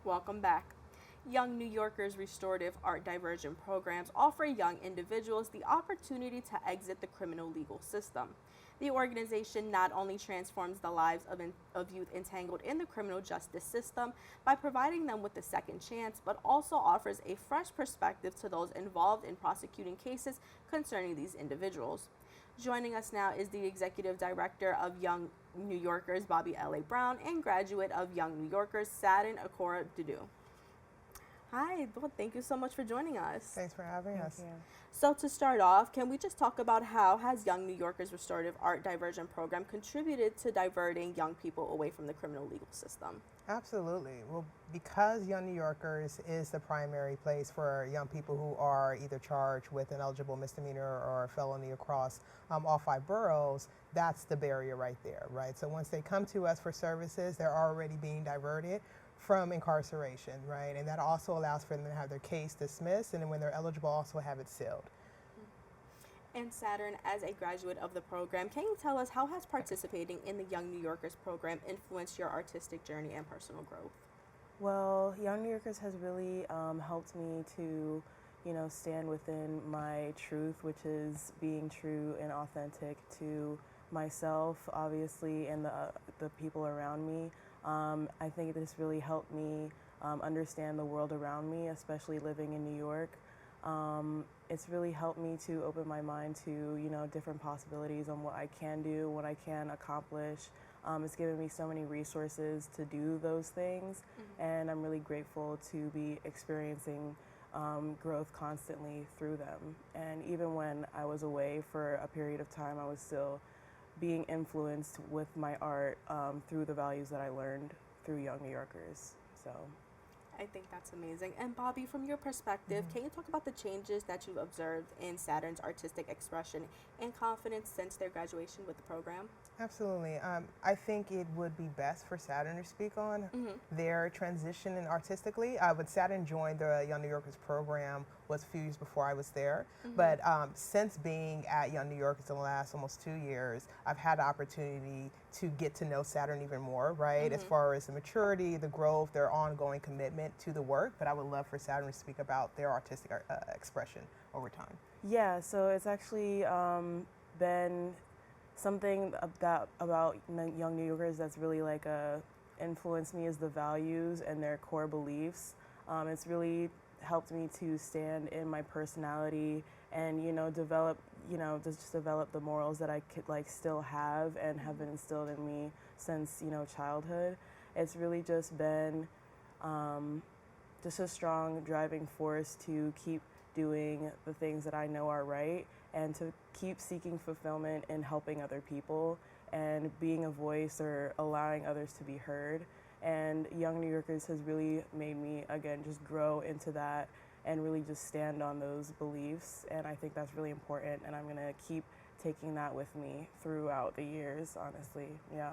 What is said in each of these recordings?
Welcome back. Young New Yorkers restorative art diversion programs offer young individuals the opportunity to exit the criminal legal system. The organization not only transforms the lives of youth entangled in the criminal justice system by providing them with a second chance, but also offers a fresh perspective to those involved in prosecuting cases concerning these individuals. Joining us now is the executive director of Young New Yorkers, Bobbie L.A. Brown, and graduate of Young New Yorkers, Saturn Okorodudu. Hi, well, thank you so much for joining us. Thanks for having us. Yeah. So to start off, can we just talk about how has Young New Yorkers Restorative Art Diversion Program contributed to diverting young people away from the criminal legal system? Absolutely. Well, because Young New Yorkers is the primary place for young people who are either charged with an eligible misdemeanor or a felony across all 5 boroughs, that's the barrier right there, right? So once they come to us for services, they're already being diverted from incarceration, right? And that also allows for them to have their case dismissed, and then when they're eligible, also have it sealed. And Saturn, as a graduate of the program, can you tell us how has participating in the Young New Yorkers program influenced your artistic journey and personal growth? Well, Young New Yorkers has really helped me to, stand within my truth, which is being true and authentic to myself, obviously, and the people around me. I think this really helped me understand the world around me, especially living in New York. It's really helped me to open my mind to, different possibilities on what I can do, what I can accomplish. It's given me so many resources to do those things, and I'm really grateful to be experiencing growth constantly through them. And even when I was away for a period of time, I was still being influenced with my art through the values that I learned through Young New Yorkers. So I think that's amazing. And Bobbie, from your perspective, can you talk about the changes that you've observed in Saturn's artistic expression and confidence since their graduation with the program? Absolutely. I think it would be best for Saturn to speak on their transition and artistically. When Saturn joined the Young New Yorkers program was a few years before I was there. But since being at Young New Yorkers in the last almost 2 years, I've had the opportunity to get to know Saturn even more, right? As far as the maturity, the growth, their ongoing commitment to the work. But I would love for Saturn to speak about their artistic expression over time. yeah, so it's actually been something that about Young New Yorkers that's really influenced me is the values and their core beliefs. It's really helped me to stand in my personality and develop just develop the morals that I could still have and have been instilled in me since childhood. It's really just been just a strong driving force to keep doing the things that I know are right and to keep seeking fulfillment in helping other people and being a voice or allowing others to be heard. And Young New Yorkers has really made me, again, just grow into that and really just stand on those beliefs. And I think that's really important, and I'm gonna keep taking that with me throughout the years, honestly, yeah.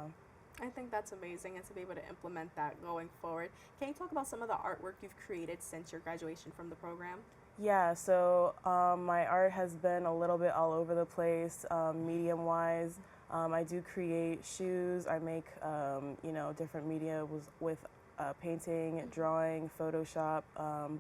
I think that's amazing, and to be able to implement that going forward. Can you talk about some of the artwork you've created since your graduation from the program? Yeah, so my art has been a little bit all over the place, medium-wise. I do create shoes. I make, different media with painting, drawing, Photoshop,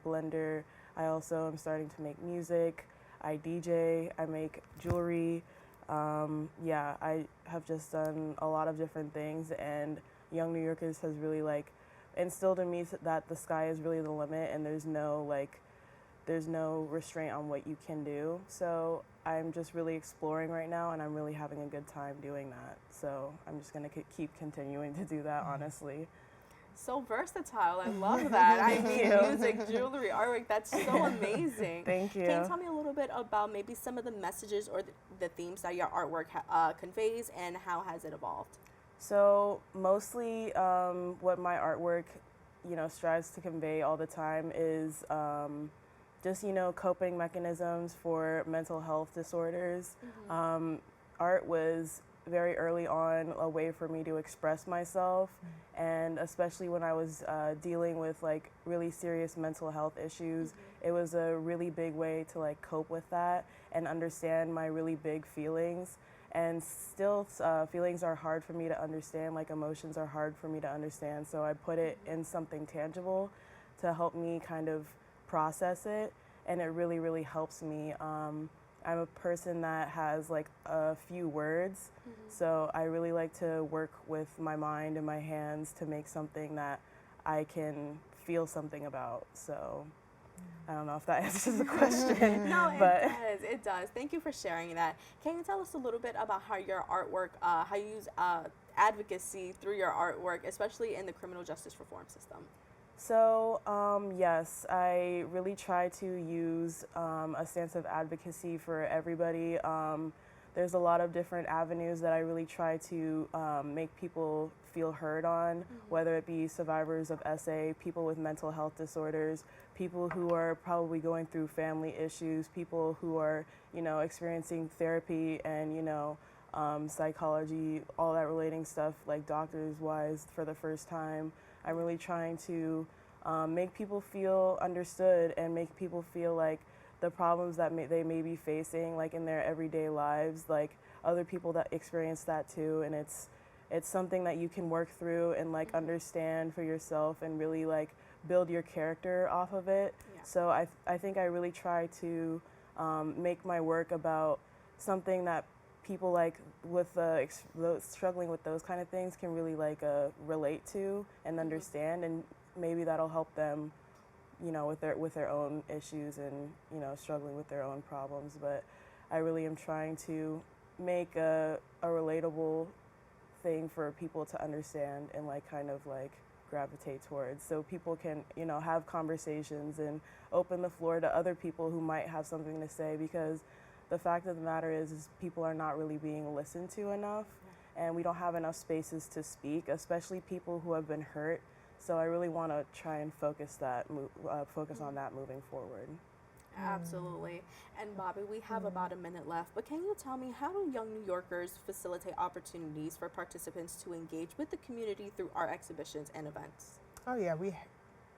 Blender. I also am starting to make music. I DJ. I make jewelry. I have just done a lot of different things, and Young New Yorkers has really instilled in me that the sky is really the limit, and there's no restraint on what you can do. So I'm just really exploring right now, and I'm really having a good time doing that. So I'm just going to keep continuing to do that, honestly. So versatile. I love that. I mean, music, jewelry, artwork. That's so amazing. Thank you. Can you tell me a little bit about maybe some of the messages or the themes that your artwork conveys, and how has it evolved? So mostly what my artwork, strives to convey all the time is just, coping mechanisms for mental health disorders. Art was very early on a way for me to express myself, and especially when I was dealing with really serious mental health issues, it was a really big way to cope with that and understand my really big feelings. and still feelings are hard for me to understand, like emotions are hard for me to understand. So I put it in something tangible to help me kind of process it, and it really, really helps me. I'm a person that has like a few words, so I really like to work with my mind and my hands to make something that I can feel something about. So I don't know if that answers the question. No, but it does. Thank you for sharing that. Can you tell us a little bit about how your artwork, how you use advocacy through your artwork, especially in the criminal justice reform system? So, yes, I really try to use a stance of advocacy for everybody. There's a lot of different avenues that I really try to make people feel heard on, whether it be survivors of SA, people with mental health disorders, people who are probably going through family issues, people who are, experiencing therapy and, psychology, all that relating stuff, like doctors-wise for the first time. I'm really trying to make people feel understood and make people feel like the problems that they may be facing, like in their everyday lives, like other people that experience that too, and it's something that you can work through and like understand for yourself and really like build your character off of it. Yeah. So I think I really try to make my work about something that people like with those struggling with those kind of things can really like relate to and understand, and maybe that'll help them, with their own issues and struggling with their own problems. But I really am trying to make a relatable thing for people to understand and like kind of like gravitate towards, so people can have conversations and open the floor to other people who might have something to say, because the fact of the matter is people are not really being listened to enough, and we don't have enough spaces to speak, especially people who have been hurt. So I really want to try and focus on that moving forward. Absolutely. And Bobbie, we have about a minute left, but can you tell me, how do Young New Yorkers facilitate opportunities for participants to engage with the community through art exhibitions and events? Oh yeah, we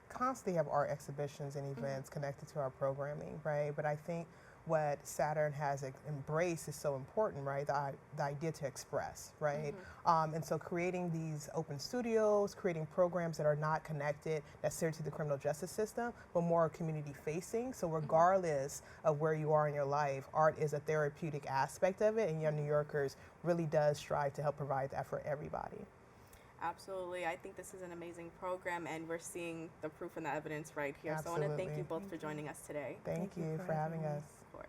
constantly have art exhibitions and events connected to our programming, right? But I think what Saturn has embraced is so important, right? The idea to express, right? And so creating these open studios, creating programs that are not connected necessarily to the criminal justice system, but more community facing. So regardless of where you are in your life, art is a therapeutic aspect of it, and Young New Yorkers really does strive to help provide that for everybody. Absolutely. I think this is an amazing program, and we're seeing the proof and the evidence right here. Absolutely. So I want to thank you both for joining us today. Thank you for having us. Of course.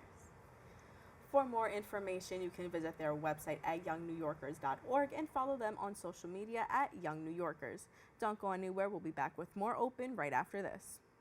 For more information, you can visit their website at youngnewyorkers.org and follow them on social media at Young New Yorkers. Don't go anywhere. We'll be back with more Open right after this.